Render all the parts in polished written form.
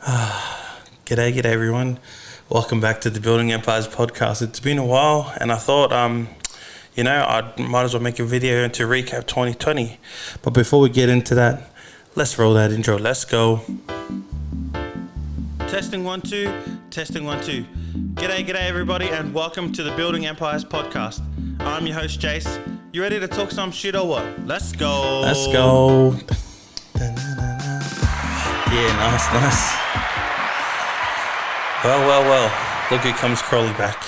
G'day everyone. Welcome back to the Building Empires podcast. It's been a while and I thought, I might as well make a video to recap 2020. But before we get into that, let's roll that intro. Let's go. Testing 1 2, testing 1 2. G'day everybody and welcome to the Building Empires podcast. I'm your host Jace. You ready to talk some shit or what? Let's go. Let's go. Yeah, nice. Well, look who comes crawling back.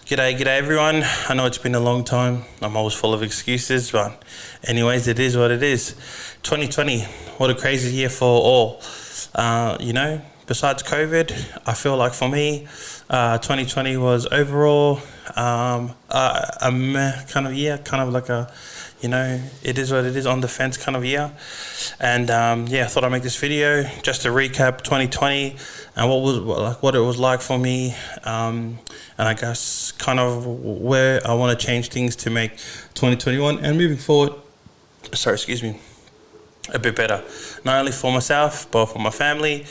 G'day everyone. I know it's been a long time. I'm always full of excuses, but anyways, it is what it is. 2020, what a crazy year for all. Besides COVID, I feel like for me, 2020 was overall a meh kind of year, kind of like a, it is what it is, on the fence kind of year. And I thought I'd make this video just to recap 2020 and what it was like for me, and I guess kind of where I want to change things to make 2021 and moving forward, a bit better, not only for myself but for my family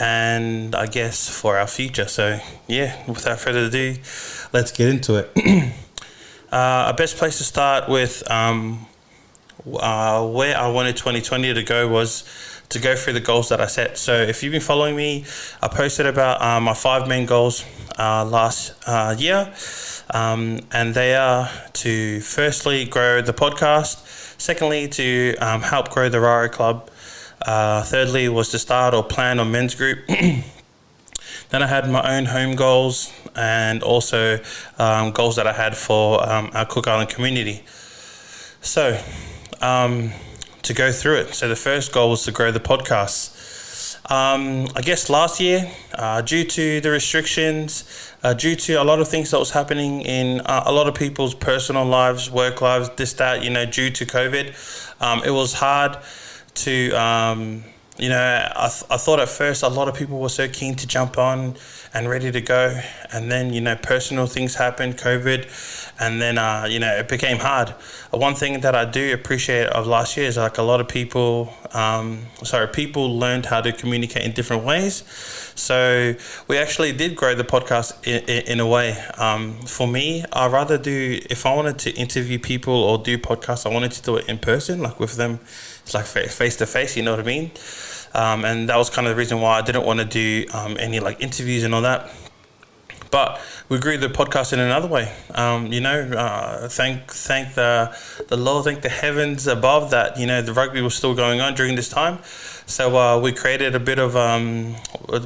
and I guess for our future. So without further ado, let's get into it. A best place to start with where I wanted 2020 to go was to go through the goals that I set. So if you've been following me, I posted about my 5 main goals last year, and they are to firstly grow the podcast, secondly to help grow the Rari Club, thirdly was to start or plan a men's group. Then I had my own home goals and also goals that I had for our Cook Island community. So to go through it. So the first goal was to grow the podcast. I guess last year, due to the restrictions, due to a lot of things that was happening in a lot of people's personal lives, work lives, due to COVID, it was hard to, I thought at first a lot of people were so keen to jump on and ready to go. And then, personal things happened, COVID, and then, it became hard. One thing that I do appreciate of last year is like a lot of people learned how to communicate in different ways. So we actually did grow the podcast in a way. For me, I'd rather if I wanted to interview people or do podcasts, I wanted to do it in person, like with them. It's like face to face, you know what I mean? And that was kind of the reason why I didn't want to do any like interviews and all that. But we grew the podcast in another way. Thank the Lord, thank the heavens above that, the rugby was still going on during this time. So we created a bit of,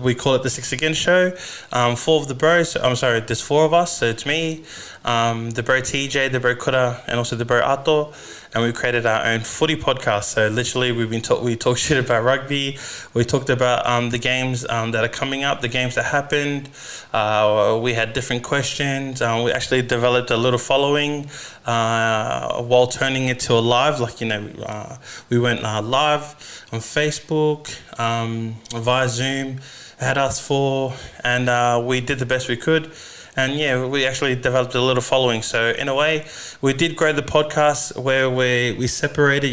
we call it the Six Again show. 4 of the bros, there's 4 of us. So it's me, the bro TJ, the bro Kura, and also the bro Ato. And we created our own footy podcast. So literally we talk shit about rugby. We talked about the games that are coming up, the games that happened. We had different questions. We actually developed a little following while turning it to a live. We went live on Facebook, via Zoom. Had us 4, and we did the best we could. And we actually developed a little following. So in a way, we did grow the podcast where we separated,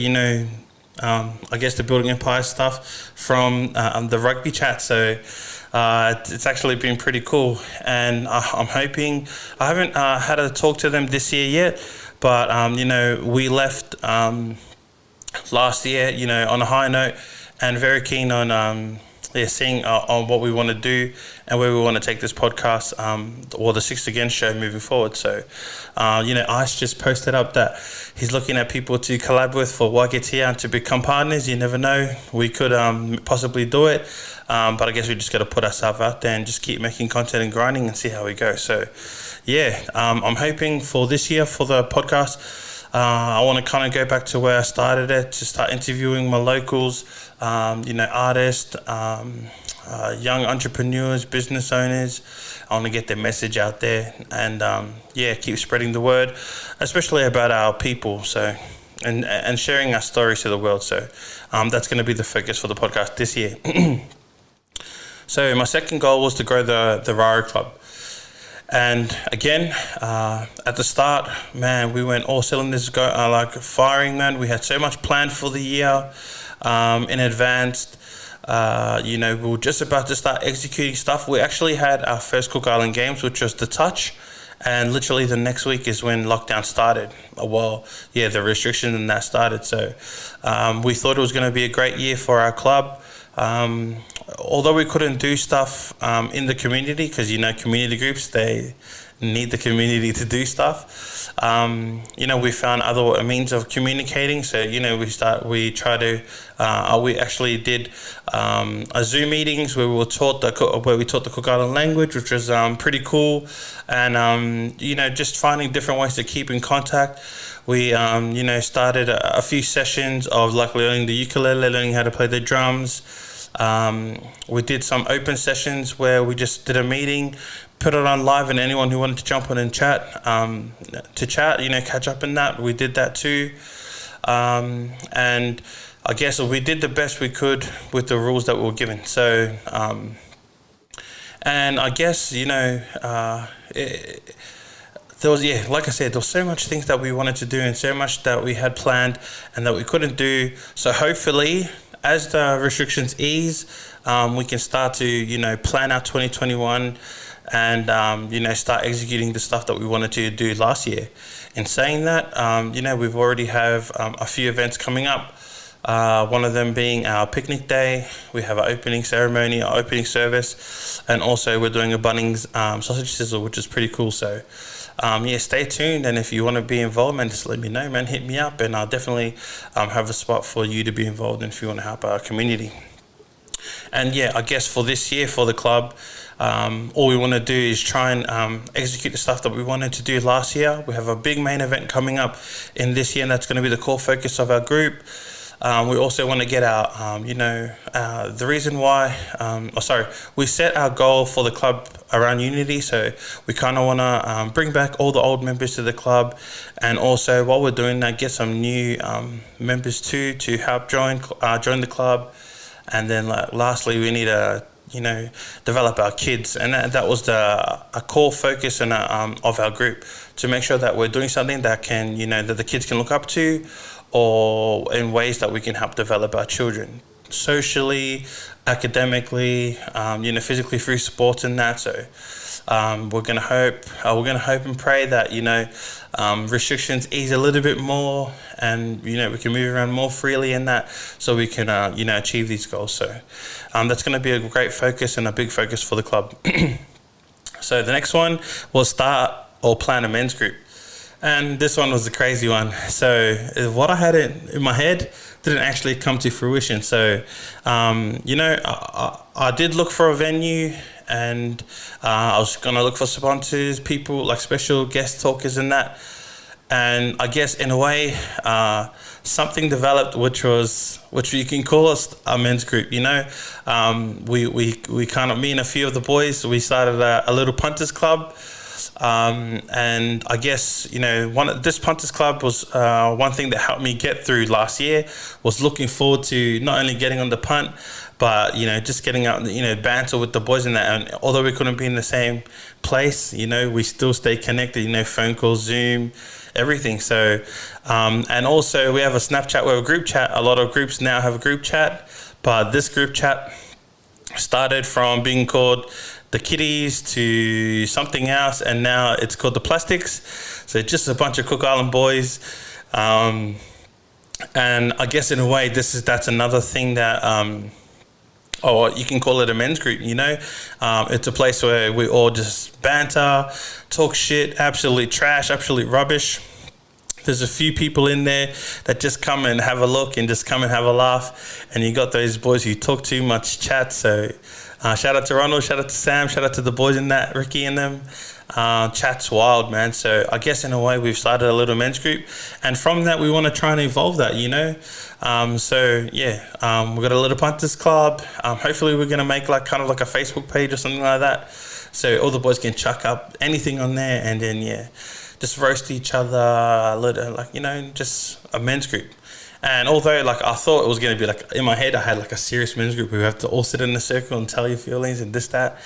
I guess the Building Empire stuff from the rugby chat. So it's actually been pretty cool. And I'm hoping, I haven't had a talk to them this year yet, but, we left last year, on a high note and very keen on seeing on what we want to do and where we want to take this podcast, or the Six Again show moving forward. So, Ice just posted up that he's looking at people to collab with for Waiketia and to become partners. You never know, we could possibly do it, but I guess we just got to put ourselves out there and just keep making content and grinding and see how we go. So, I'm hoping for this year for the podcast, I want to kind of go back to where I started it, to start interviewing my locals, artists, young entrepreneurs, business owners. I want to get their message out there and, keep spreading the word, especially about our people. So, and sharing our stories to the world. So, that's going to be the focus for the podcast this year. So my second goal was to grow the Rari Club. And again, at the start, man, we went all cylinders firing, man. We had so much planned for the year in advance. we were just about to start executing stuff. We actually had our first Cook Island Games, which was the touch. And literally the next week is when lockdown started. Well, yeah, the restrictions and that started. So we thought it was going to be a great year for our club. Although we couldn't do stuff in the community, because community groups, they need the community to do stuff. We found other means of communicating. So we actually did a Zoom meetings where we taught the Cook Island language, which was pretty cool. And just finding different ways to keep in contact. We started a few sessions of like learning the ukulele, learning how to play the drums. We did some open sessions where we just did a meeting, put it on live, and anyone who wanted to jump on and chat, catch up in that, we did that too. And I guess we did the best we could with the rules that we were given. So, and I guess, there was, like I said, there was so much things that we wanted to do and so much that we had planned and that we couldn't do. So hopefully, as the restrictions ease, we can start to, plan our 2021 and, start executing the stuff that we wanted to do last year. In saying that, we've already have a few events coming up. One of them being our picnic day. We have our opening ceremony, our opening service, and also we're doing a Bunnings sausage sizzle, which is pretty cool. So, stay tuned, and if you want to be involved, man, just let me know, man. Hit me up, and I'll definitely have a spot for you to be involved in if you want to help our community. And I guess for this year, for the club, all we want to do is try and execute the stuff that we wanted to do last year. We have a big main event coming up in this year, and that's going to be the core focus of our group. We also want to get our, the reason why, we set our goal for the club around unity. So we kind of want to bring back all the old members to the club. And also while we're doing that, get some new members too, to help join the club. And then lastly, we need to, develop our kids. And that was a core focus and of our group, to make sure that we're doing something that can, that the kids can look up to, or in ways that we can help develop our children socially, academically, physically through sports and that. So we're gonna hope and pray that restrictions ease a little bit more, and we can move around more freely in that, so we can achieve these goals. So that's going to be a great focus and a big focus for the club. So the next one, we'll start or plan a men's group. And this one was a crazy one. So what I had in my head didn't actually come to fruition. So, I did look for a venue, and I was going to look for sponsors, people like special guest talkers and that. And I guess in a way, something developed, which you can call us a men's group. We kind of, me and a few of the boys, we started a little punters club. And I guess, this punters club was one thing that helped me get through last year, was looking forward to not only getting on the punt, but, just getting out, banter with the boys and that. And although we couldn't be in the same place, we still stay connected, phone calls, Zoom, everything. So, and also we have a Snapchat, we have a group chat. A lot of groups now have a group chat, but this group chat started from being called the Kitties to something else, and now it's called the Plastics. So just a bunch of Cook Island boys, and I guess in a way that's another thing that, or you can call it a men's group. It's a place where we all just banter, talk shit, absolute trash, absolute rubbish. There's a few people in there that just come and have a look and just come and have a laugh, and you got those boys who talk too much chat. So shout out to Ronald, shout out to Sam, shout out to the boys in that, Ricky and them. Chat's wild, man. So I guess in a way we've started a little men's group, and from that we want to try and evolve that, we've got a little punters club. Hopefully we're going to make kind of like a Facebook page or something like that, so all the boys can chuck up anything on there, and then just roast each other a little, just a men's group. And although I thought it was going to be in my head I had a serious men's group, we have to all sit in a circle and tell your feelings and this, that.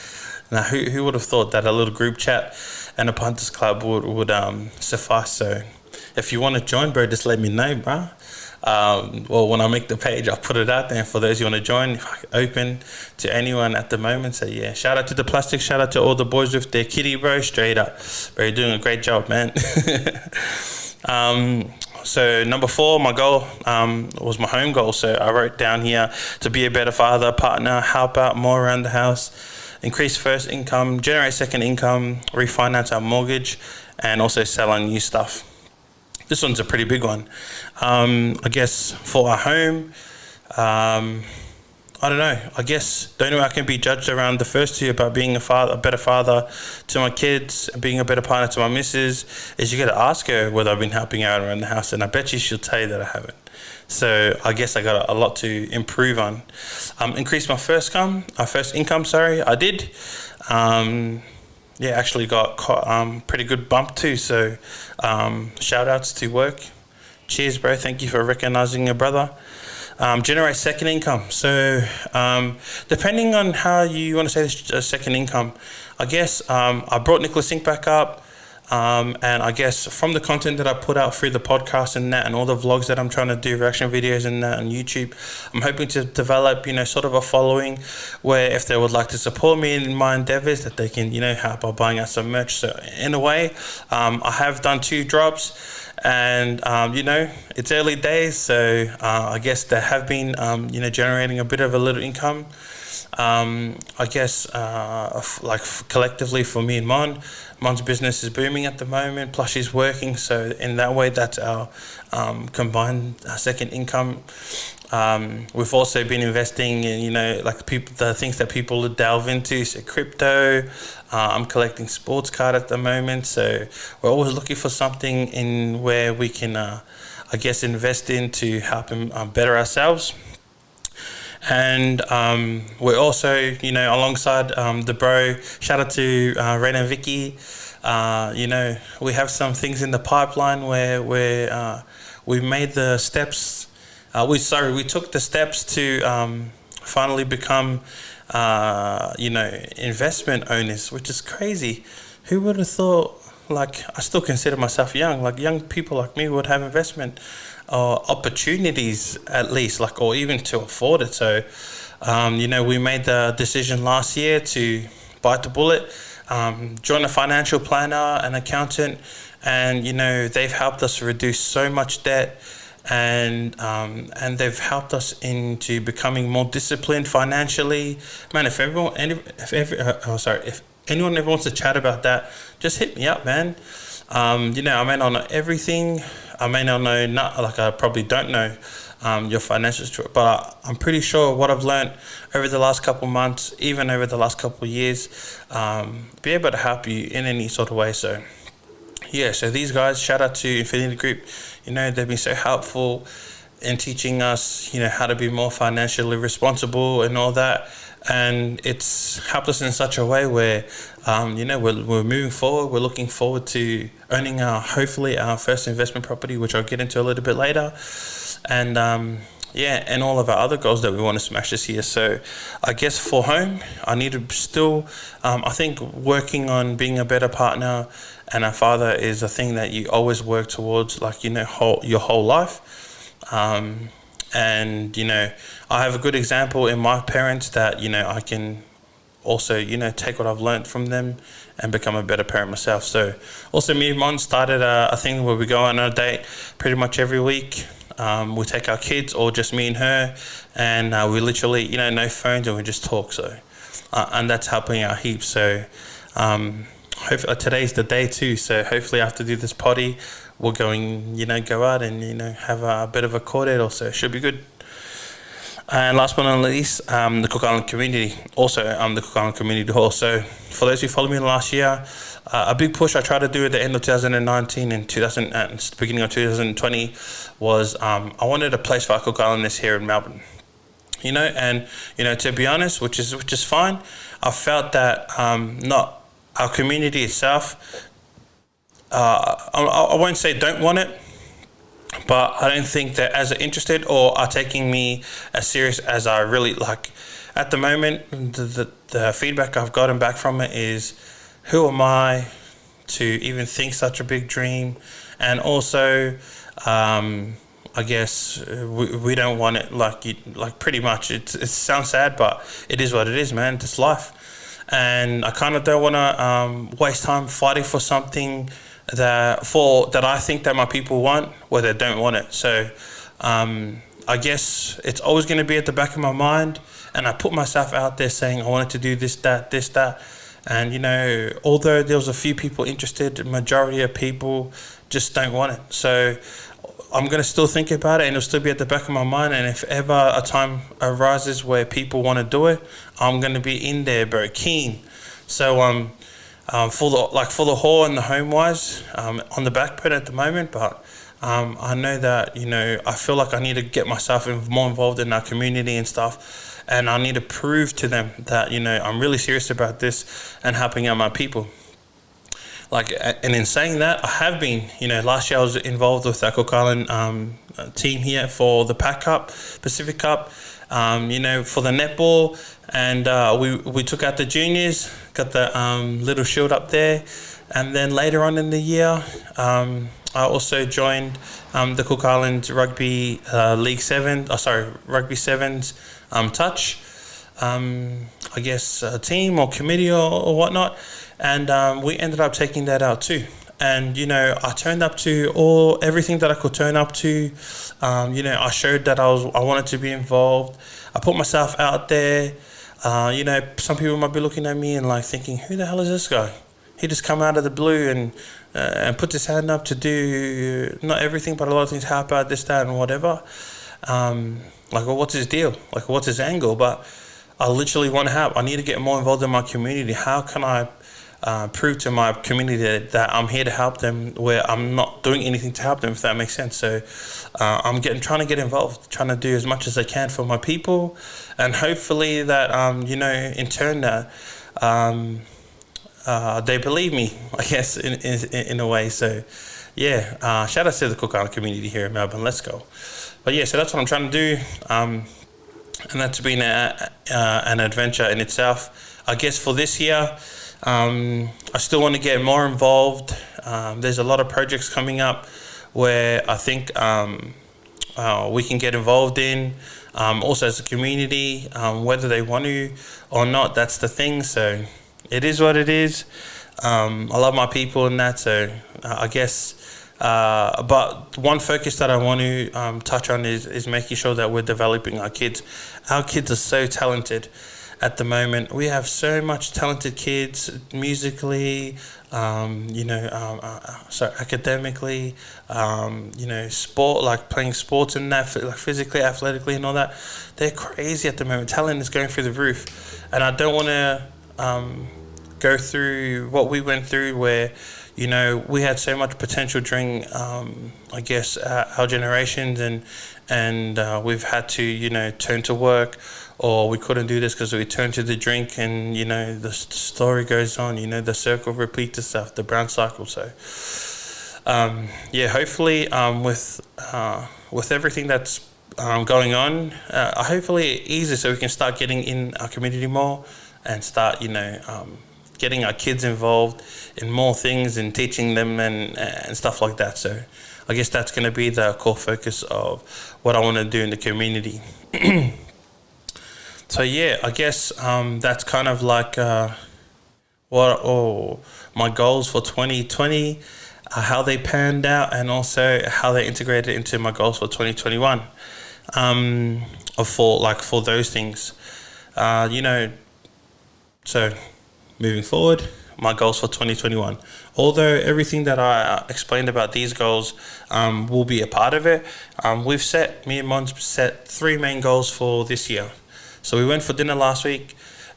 Now who would have thought that a little group chat and a punters club would suffice? So if you want to join, bro, just let me know, bro. Well, when I make the page, I'll put it out there. And for those who want to join, open to anyone at the moment. So yeah, shout out to the plastic. Shout out to all the boys with their kitty, bro. Straight up, bro, you're doing a great job, man. So number 4, my goal was my home goal. So I wrote down here to be a better father, partner, help out more around the house, increase first income, generate second income, refinance our mortgage, and also sell our new stuff. This one's a pretty big one. I guess for our home, I don't know. I guess the only way I can be judged around the first 2 about being a better father to my kids, and being a better partner to my missus, is you got to ask her whether I've been helping out around the house, and I bet you she'll tell you that I haven't. So I guess I got a lot to improve on. Increase my first income. I did. Actually got pretty good bump too. So shout outs to work. Cheers, bro. Thank you for recognizing your brother. Generate second income. So depending on how you want to say this, second income, I guess I brought Nicholas Inc. back up. And I guess from the content that I put out through the podcast and that, and all the vlogs that I'm trying to do, reaction videos and that on YouTube, I'm hoping to develop, sort of a following where if they would like to support me in my endeavors, that they can, help by buying out some merch. So in a way, I have done 2 drops. And, it's early days, so I guess they have been, generating a bit of a little income. I guess, collectively for me and Mon's business is booming at the moment, plus she's working. So in that way, that's our combined second income. We've also been investing in, the things that people delve into, so crypto. I'm collecting sports card at the moment, so we're always looking for something in where we can, invest in to help better ourselves. And we're also, alongside the bro, shout out to Ren and Vicky. We have some things in the pipeline where we made the steps. We took the steps to finally become, investment owners, which is crazy. Who would have thought? I still consider myself young. Young people like me would have investment opportunities at least, or even to afford it. So, we made the decision last year to bite the bullet, join a financial planner, an accountant, and they've helped us reduce so much debt, and they've helped us into becoming more disciplined financially. Man, if anyone ever wants to chat about that, just hit me up, man. I may not know everything. I may not know, I probably don't know your financial structure, but I'm pretty sure what I've learned over the last couple of months, even over the last couple of years, be able to help you in any sort of way. So yeah, so these guys, shout out to Infinity Group. They've been so helpful in teaching us, how to be more financially responsible and all that. And it's helped us in such a way where, we're moving forward. We're looking forward to owning hopefully our first investment property, which I'll get into a little bit later. And, and all of our other goals that we want to smash this year. So I guess for home, I need to still, I think working on being a better partner and a father is a thing that you always work towards, your whole life. And, I have a good example in my parents that, I can also, take what I've learned from them and become a better parent myself. So also me and Mon started a thing where we go on a date pretty much every week. We take our kids or just me and her, and we literally, no phones, and we just talk. So, and that's helping out heaps. So, hopefully today's the day too. So hopefully after do this potty, we're going, go out and, have a bit of a court date also. Should be good. And last but not least, the Cook Island community. Also, the Cook Island community hall. So for those who followed me last year, a big push I tried to do at the end of 2019 and beginning of 2020 was I wanted a place for our Cook Islanders here in Melbourne. And to be honest, which is fine. I felt that not our community itself. I won't say don't want it, but I don't think they're as interested or are taking me as serious as I really like. At the moment, the feedback I've gotten back from it is, who am I to even think such a big dream and also I guess we don't want it like pretty much. It sounds sad, but it is what it is, man. It's life, and I kind of don't want to waste time fighting for something that I think that my people want, where they don't want it. So I guess it's always going to be at the back of my mind, and I put myself out there saying I wanted to do this, that, and although there was a few people interested, the majority of people just don't want it. So I'm going to still think about it, and it'll still be at the back of my mind. And if ever a time arises where people want to do it, I'm going to be in there, bro, keen. So for the hall and the home wise, on the back burner at the moment, but I know that I feel like I need to get myself more involved in our community and stuff, and I need to prove to them that I'm really serious about this and helping out my people. And in saying that, I have been, last year I was involved with the Cook Island team here for the PAC Cup, Pacific Cup, for the netball, and we took out the juniors, got the little shield up there, and then later on in the year, I also joined the Cook Island Rugby Rugby Sevens touch, I guess a team or committee or whatnot. And we ended up taking that out too. And I turned up to everything that I could turn up to. I showed that I wanted to be involved. I put myself out there. Some people might be looking at me and thinking, who the hell is this guy? He just come out of the blue and put his hand up to do not everything, but a lot of things, help out this, that, and whatever. Well, what's his deal? What's his angle? But I literally want to help. I need to get more involved in my community. How can I prove to my community that I'm here to help them, where I'm not doing anything to help them, if that makes sense? So I'm trying to get involved, trying to do as much as I can for my people, and hopefully that in turn that they believe me, I guess, in a way. So yeah, shout out to the Cook Island community here in Melbourne. Let's go. But yeah, so that's what I'm trying to do, and that's been an adventure in itself. I guess for this year, I still want to get more involved. There's a lot of projects coming up where I think we can get involved in, also as a community, whether they want to or not, that's the thing. So it is what it is. I love my people and that, so I guess but one focus that I want to touch on is making sure that we're developing our kids. Our kids are so talented at the moment. We have so much talented kids musically, so academically, sport, playing sports and that, physically, athletically and all that. They're crazy at the moment. Talent is going through the roof, and I don't want to go through what we went through, where we had so much potential during I guess our generations, and we've had to turn to work, or we couldn't do this because we turned to the drink, and the story goes on. The circle repeats itself, the brown cycle. So hopefully with everything that's going on, hopefully it eases so we can start getting in our community more and start getting our kids involved in more things and teaching them and stuff like that. So I guess that's going to be the core focus of what I want to do in the community. So yeah, I guess that's kind of my goals for 2020, how they panned out, and also how they integrated into my goals for 2021. For those things, so moving forward, my goals for 2021. Although everything that I explained about these goals will be a part of it, me and Mon set 3 main goals for this year. So we went for dinner last week,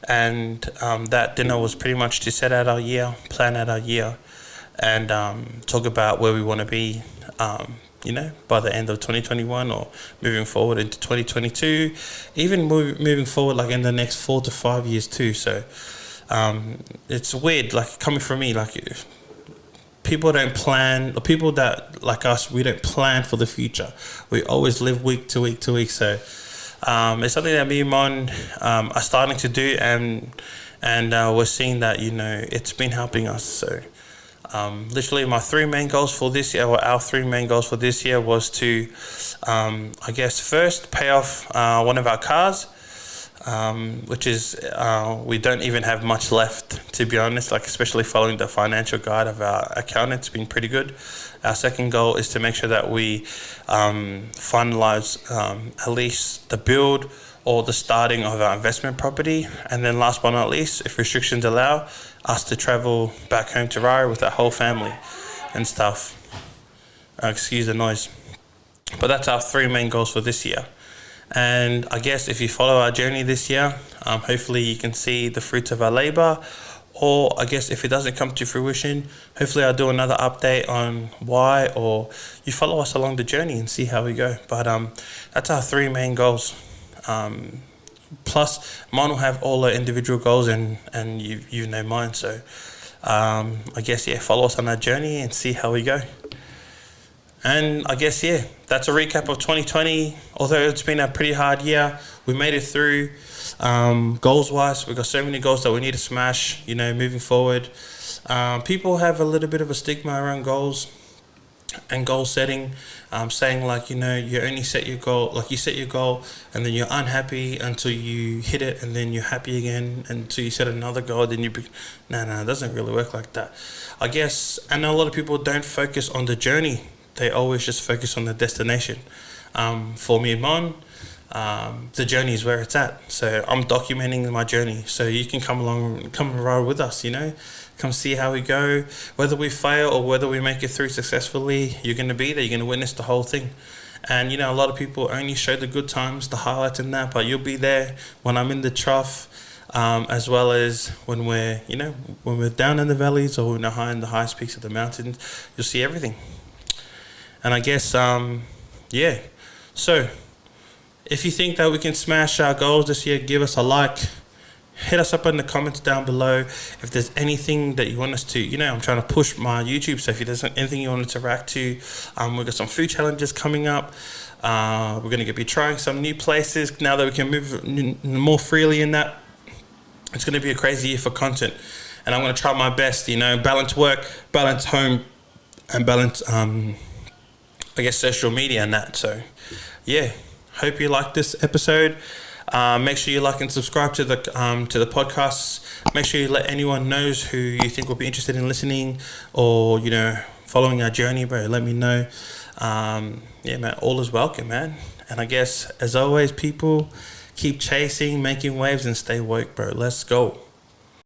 and that dinner was pretty much to set out our year, plan out our year, and talk about where we want to be, by the end of 2021 or moving forward into 2022, even moving forward in the next 4 to 5 years too. So it's weird, coming from me, people don't plan, or people that like us, we don't plan for the future. We always live week to week to week. So it's something that me and Mon are starting to do, and we're seeing that it's been helping us. So Literally my three main goals for this year, or our three main goals for this year, was to, I guess, first pay off one of our cars, which is we don't even have much left, to be honest, like especially following the financial guide of our accountant. It's been pretty good. Our second goal is to make sure that we finalize at least the build or the starting of our investment property. And then last but not least, if restrictions allow, us to travel back home to Rara with our whole family and stuff. Excuse the noise. But that's our three main goals for this year. And I guess if you follow our journey this year, hopefully you can see the fruits of our labor. Or I guess if it doesn't come to fruition, hopefully I'll do another update on why, or you follow us along the journey and see how we go. But that's our three main goals. Plus mine will have all the individual goals, and you know mine. So I guess, yeah, follow us on our journey and see how we go. And I guess, yeah, that's a recap of 2020. Although it's been a pretty hard year, we made it through. Goals wise, we've got so many goals that we need to smash, you know, moving forward. People have a little bit of a stigma around goals and goal setting, saying like, you know, you only set your goal, like you set your goal and then you're unhappy until you hit it, and then you're happy again until you set another goal, then it doesn't really work like that. I guess I know a lot of people don't focus on the journey, they always just focus on the destination. For me and Mon, the journey is where it's at. So I'm documenting my journey, so you can come along, come ride with us, you know, come see how we go. Whether we fail or whether we make it through successfully, you're going to be there, you're going to witness the whole thing. And you know, a lot of people only show the good times, the highlights and that, but you'll be there when I'm in the trough, as well as when we're, you know, when we're down in the valleys or in the highest peaks of the mountains. You'll see everything. And I guess yeah, so if you think that we can smash our goals this year, give us a like. Hit us up in the comments down below if there's anything that you want us to, you know, I'm trying to push my YouTube, so if there's anything you want to react to, we've got some food challenges coming up. We're going to be trying some new places now that we can move more freely in that. It's going to be a crazy year for content, and I'm going to try my best, you know, balance work, balance home, and balance, I guess, social media and that. So yeah, hope you like this episode. Make sure you like and subscribe to the podcasts. Make sure you let anyone knows who you think will be interested in listening or, you know, following our journey, bro. Let me know. Yeah, man, all is welcome, man. And I guess, as always, people, keep chasing, making waves, and stay woke, bro. Let's go.